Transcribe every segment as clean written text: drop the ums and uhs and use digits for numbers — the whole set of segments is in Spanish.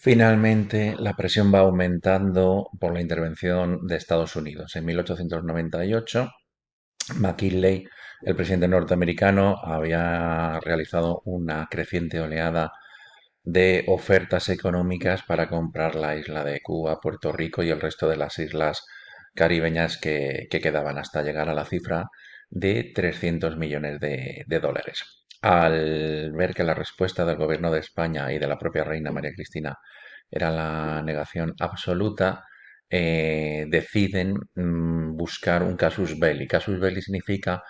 Finalmente, la presión va aumentando por la intervención de Estados Unidos. En 1898, McKinley, el presidente norteamericano, había realizado una creciente oleada de ofertas económicas para comprar la isla de Cuba, Puerto Rico y el resto de las islas caribeñas que quedaban hasta llegar a la cifra de 300 millones de dólares. Al ver que la respuesta del gobierno de España y de la propia reina María Cristina era la negación absoluta, deciden buscar un casus belli. Casus belli significa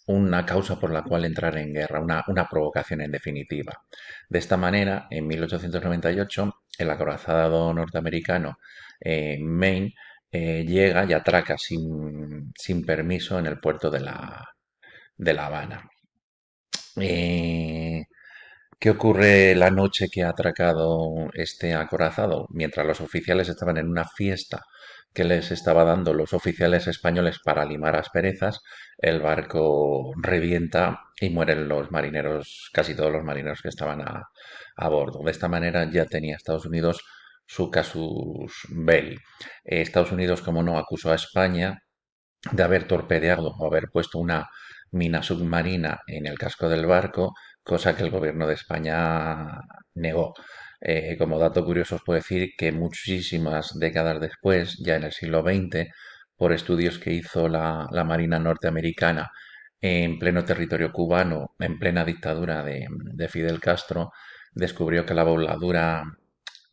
una causa por la cual entrar en guerra, una provocación en definitiva. De esta manera, en 1898, el acorazado norteamericano Maine llega y atraca sin permiso en el puerto de la Habana. Eh, ¿Qué ocurre la noche que ha atracado este acorazado? Mientras los oficiales estaban en una fiesta que les estaba dando los oficiales españoles para limar asperezas, el barco revienta y mueren los marineros, casi todos los marineros que estaban a bordo. De esta manera ya tenía Estados Unidos su casus belli. Estados Unidos, como no, acusó a España de haber torpedeado o haber puesto una mina submarina en el casco del barco, cosa que el gobierno de España negó. Como dato curioso os puedo decir que muchísimas décadas después, ya en el siglo XX, por estudios que hizo la Marina norteamericana en pleno territorio cubano, en plena dictadura de Fidel Castro, descubrió que la voladura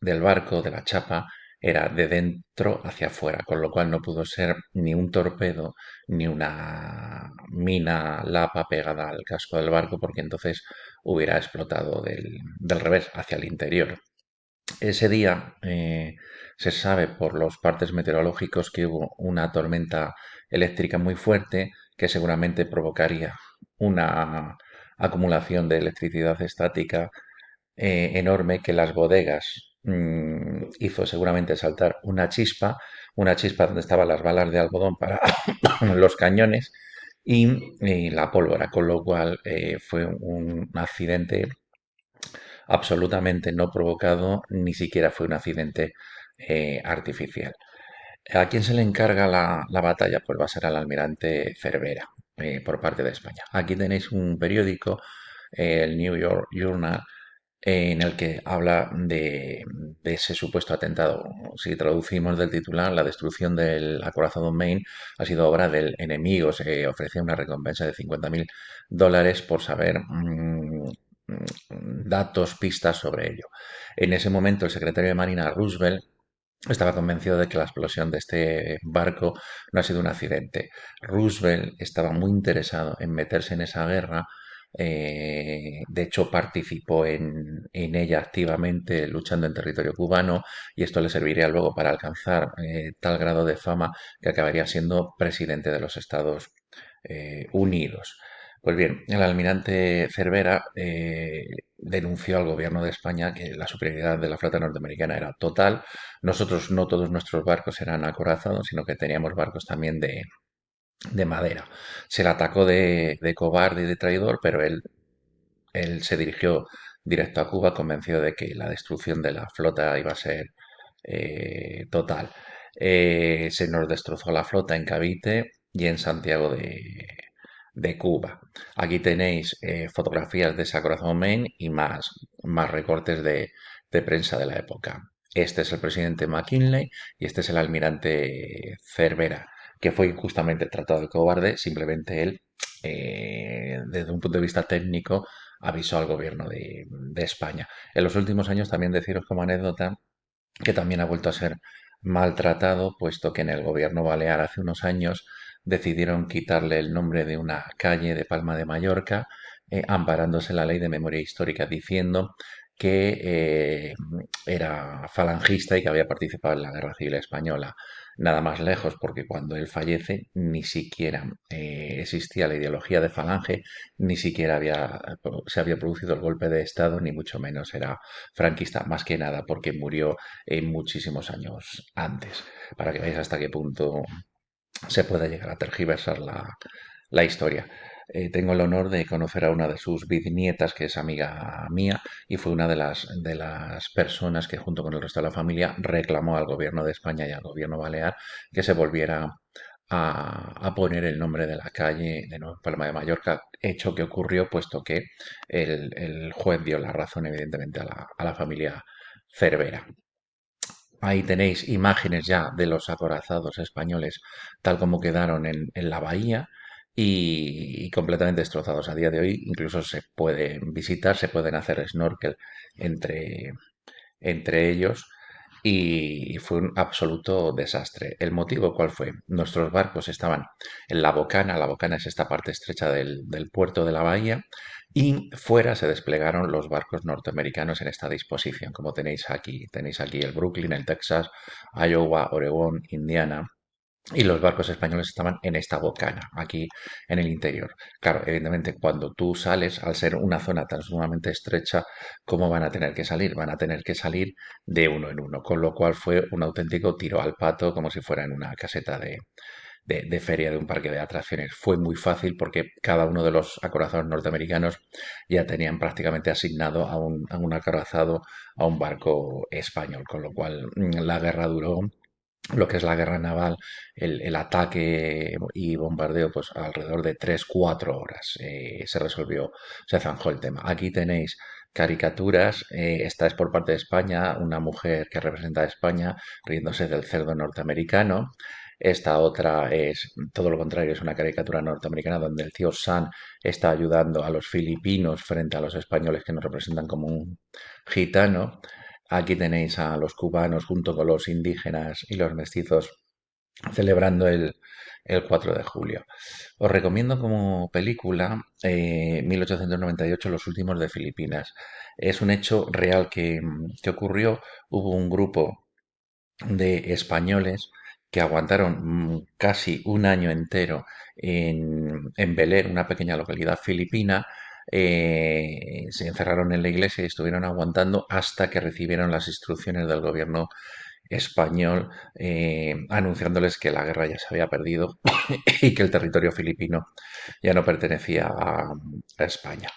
del barco, de la chapa, era de dentro hacia afuera, con lo cual no pudo ser ni un torpedo ni una mina lapa pegada al casco del barco, porque entonces hubiera explotado del revés hacia el interior. Ese día se sabe por los partes meteorológicos que hubo una tormenta eléctrica muy fuerte que seguramente provocaría una acumulación de electricidad estática enorme que las bodegas hizo seguramente saltar una chispa donde estaban las balas de algodón para los cañones y la pólvora, con lo cual fue un accidente absolutamente no provocado, ni siquiera fue un accidente artificial. ¿A quién se le encarga la batalla? Pues va a ser al almirante Cervera, por parte de España. Aquí tenéis un periódico, el New York Journal, en el que habla de ese supuesto atentado. Si traducimos del titular, la destrucción del acorazado Maine ha sido obra del enemigo. Se ofrece una recompensa de 50.000 dólares por saber datos, pistas sobre ello. En ese momento, el secretario de Marina Roosevelt estaba convencido de que la explosión de este barco no ha sido un accidente. Roosevelt estaba muy interesado en meterse en esa guerra. De hecho, participó en ella activamente, luchando en territorio cubano, y esto le serviría luego para alcanzar tal grado de fama que acabaría siendo presidente de los Estados Unidos. Pues bien, el almirante Cervera denunció al gobierno de España que la superioridad de la flota norteamericana era total. Nosotros no todos nuestros barcos eran acorazados, sino que teníamos barcos también de madera. Se le atacó de cobarde y de traidor, pero él se dirigió directo a Cuba convencido de que la destrucción de la flota iba a ser total. Se nos destrozó la flota en Cavite y en Santiago de Cuba. Aquí tenéis fotografías de ese corazón Maine y más recortes de prensa de la época. Este es el presidente McKinley y este es el almirante Cervera, que fue injustamente tratado de cobarde. Simplemente él, desde un punto de vista técnico, avisó al gobierno de España. En los últimos años también deciros como anécdota que también ha vuelto a ser maltratado, puesto que en el gobierno balear hace unos años decidieron quitarle el nombre de una calle de Palma de Mallorca, amparándose en la ley de memoria histórica, diciendo que era falangista y que había participado en la Guerra Civil Española. Nada más lejos, porque cuando él fallece ni siquiera existía la ideología de falange, ni siquiera se había producido el golpe de Estado, ni mucho menos era franquista, más que nada porque murió muchísimos años antes, para que veáis hasta qué punto se puede llegar a tergiversar la historia. tengo el honor de conocer a una de sus bisnietas, que es amiga mía, y fue una de las personas que junto con el resto de la familia reclamó al gobierno de España y al gobierno balear que se volviera a poner el nombre de la calle de Nueva Palma de Mallorca, hecho que ocurrió puesto que el juez dio la razón evidentemente a la familia Cervera. Ahí tenéis imágenes ya de los acorazados españoles tal como quedaron en la bahía y completamente destrozados. A día de hoy incluso se pueden visitar, se pueden hacer snorkel entre, entre ellos y fue un absoluto desastre. ¿El motivo cuál fue? Nuestros barcos estaban en la bocana es esta parte estrecha del puerto de la bahía, y fuera se desplegaron los barcos norteamericanos en esta disposición, como tenéis aquí el Brooklyn, el Texas, Iowa, Oregón, Indiana, y los barcos españoles estaban en esta bocana, aquí en el interior. Claro, evidentemente, cuando tú sales, al ser una zona tan sumamente estrecha, ¿cómo van a tener que salir? Van a tener que salir de uno en uno, con lo cual fue un auténtico tiro al pato, como si fuera en una caseta de feria de un parque de atracciones. Fue muy fácil porque cada uno de los acorazados norteamericanos ya tenían prácticamente asignado a un acorazado, a un barco español, con lo cual la guerra duró lo que es la guerra naval, el ataque y bombardeo, pues alrededor de 3 4 horas se resolvió, se zanjó el tema. Aquí tenéis caricaturas, esta es por parte de España, una mujer que representa a España riéndose del cerdo norteamericano. Esta otra es todo lo contrario, es una caricatura norteamericana donde el tío Sam está ayudando a los filipinos frente a los españoles que nos representan como un gitano. Aquí tenéis a los cubanos junto con los indígenas y los mestizos celebrando el 4 de julio. Os recomiendo como película 1898, Los últimos de Filipinas. Es un hecho real que ocurrió. Hubo un grupo de españoles que aguantaron casi un año entero en Bel una pequeña localidad filipina. Se encerraron en la iglesia y estuvieron aguantando hasta que recibieron las instrucciones del gobierno español, anunciándoles que la guerra ya se había perdido y que el territorio filipino ya no pertenecía a España.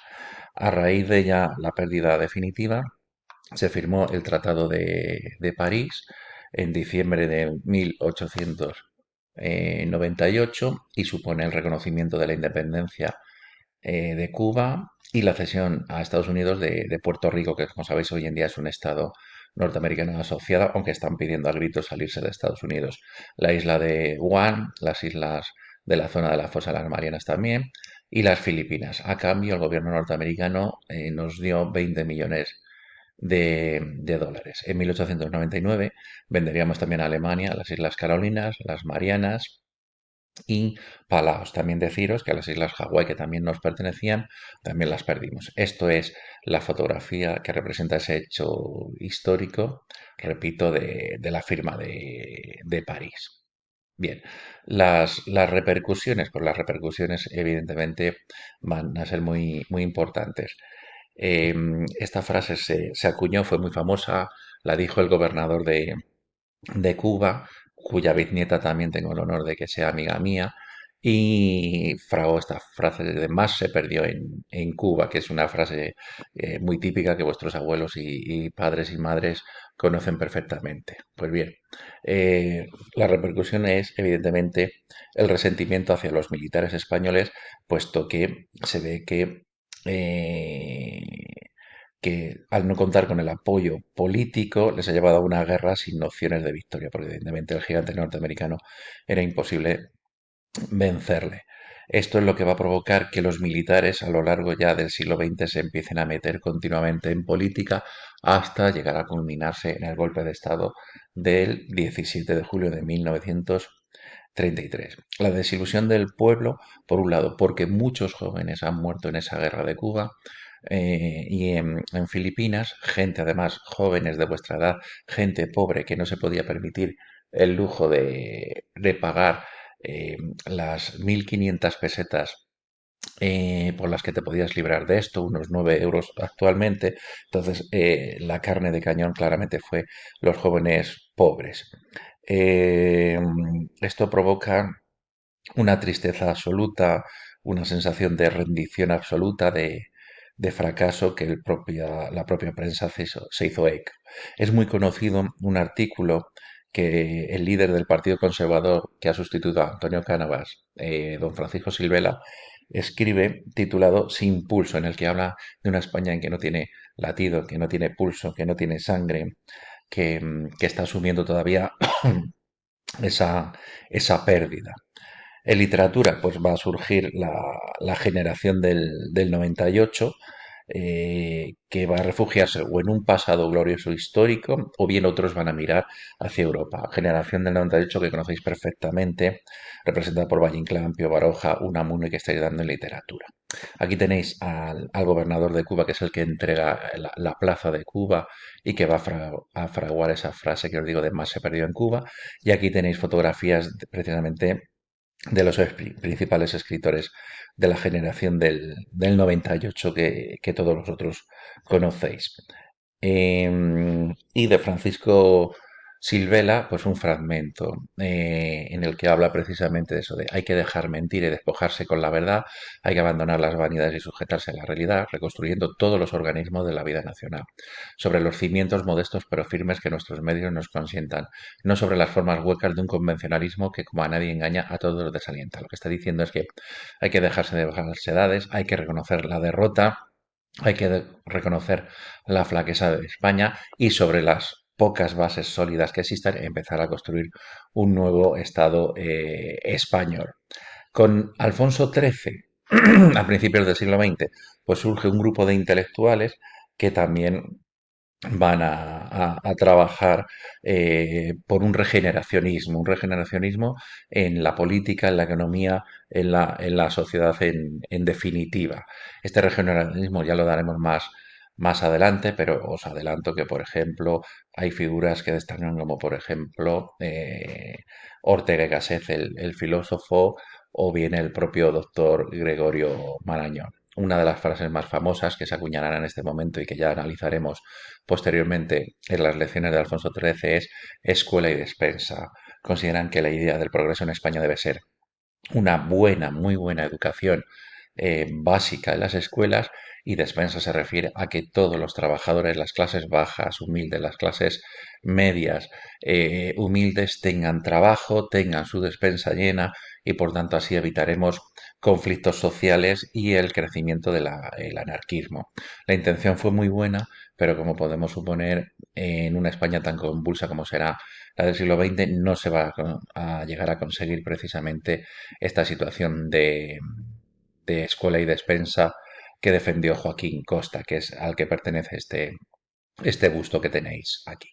A raíz de ya la pérdida definitiva, se firmó el Tratado de París en diciembre de 1898 y supone el reconocimiento de la independencia de Cuba y la cesión a Estados Unidos de Puerto Rico, que como sabéis hoy en día es un estado norteamericano asociado, aunque están pidiendo a gritos salirse de Estados Unidos. La isla de Guam, las islas de la zona de la fosa de las Marianas también, y las Filipinas. A cambio, el gobierno norteamericano nos dio 20 millones de dólares. En 1899 venderíamos también a Alemania las Islas Carolinas, las Marianas y Palaos. También deciros que a las Islas Hawái, que también nos pertenecían, también las perdimos. Esto es la fotografía que representa ese hecho histórico, repito, de la firma de París. Bien, las repercusiones, pues las repercusiones evidentemente van a ser muy importantes. Esta frase se acuñó, fue muy famosa, la dijo el gobernador de Cuba, cuya bisnieta también tengo el honor de que sea amiga mía, y fraguó esta frase de más se perdió en Cuba, que es una frase muy típica que vuestros abuelos y padres y madres conocen perfectamente. Pues bien, eh, la repercusión es evidentemente el resentimiento hacia los militares españoles, puesto que se ve eh, que al no contar con el apoyo político les ha llevado a una guerra sin nociones de victoria, porque evidentemente el gigante norteamericano era imposible vencerle. Esto es lo que va a provocar que los militares a lo largo ya del siglo XX se empiecen a meter continuamente en política hasta llegar a culminarse en el golpe de Estado del 17 de julio de 1933. La desilusión del pueblo, por un lado, porque muchos jóvenes han muerto en esa guerra de Cuba, y en Filipinas, gente además, jóvenes de vuestra edad, gente pobre que no se podía permitir el lujo de pagar las 1.500 pesetas por las que te podías librar de esto, unos 9 euros actualmente. Entonces, la carne de cañón claramente fue los jóvenes pobres. Eh, Esto provoca una tristeza absoluta, una sensación de rendición absoluta, de fracaso que la propia prensa se hizo eco. Es muy conocido un artículo que el líder del Partido Conservador que ha sustituido a Antonio Cánovas, don Francisco Silvela, escribe titulado Sin pulso, en el que habla de una España en que no tiene latido, que no tiene pulso, que no tiene sangre, que está asumiendo todavía esa, esa pérdida. En literatura, pues va a surgir la generación del 98, que va a refugiarse o en un pasado glorioso histórico, o bien otros van a mirar hacia Europa. Generación del 98 que conocéis perfectamente, representada por Valle Inclán, Pío Baroja, Unamuno y que estáis dando en literatura. Aquí tenéis al gobernador de Cuba, que es el que entrega la plaza de Cuba y que va a fraguar esa frase que os digo de más se perdió en Cuba. Y aquí tenéis fotografías precisamente de los principales escritores de la generación del 98 que todos vosotros conocéis. Y de Francisco Silvela, pues un fragmento en el que habla precisamente de eso, de hay que dejar mentir y despojarse con la verdad, hay que abandonar las vanidades y sujetarse a la realidad, reconstruyendo todos los organismos de la vida nacional, sobre los cimientos modestos pero firmes que nuestros medios nos consientan, no sobre las formas huecas de un convencionalismo que como a nadie engaña, a todos los desalienta. Lo que está diciendo es que hay que dejarse de falsedades, hay que reconocer la derrota, hay que reconocer la flaqueza de España y sobre las pocas bases sólidas que existan empezar a construir un nuevo Estado español. Con Alfonso XIII, a principios del siglo XX, pues surge un grupo de intelectuales que también van a trabajar por un regeneracionismo en la política, en la economía, en la sociedad en definitiva. Este regeneracionismo ya lo daremos más adelante, pero os adelanto que, por ejemplo, hay figuras que destacan como, por ejemplo, Ortega y Gasset, el filósofo, o bien el propio doctor Gregorio Marañón. Una de las frases más famosas que se acuñarán en este momento y que ya analizaremos posteriormente en las lecciones de Alfonso XIII es escuela y despensa. Consideran que la idea del progreso en España debe ser una buena, muy buena educación básica en las escuelas y despensa se refiere a que todos los trabajadores, las clases bajas, humildes, las clases medias, humildes, tengan trabajo, tengan su despensa llena y por tanto así evitaremos conflictos sociales y el crecimiento del anarquismo. La intención fue muy buena, pero como podemos suponer, en una España tan convulsa como será la del siglo XX, no se va a llegar a conseguir precisamente esta situación de escuela y despensa que defendió Joaquín Costa, que es al que pertenece este busto que tenéis aquí.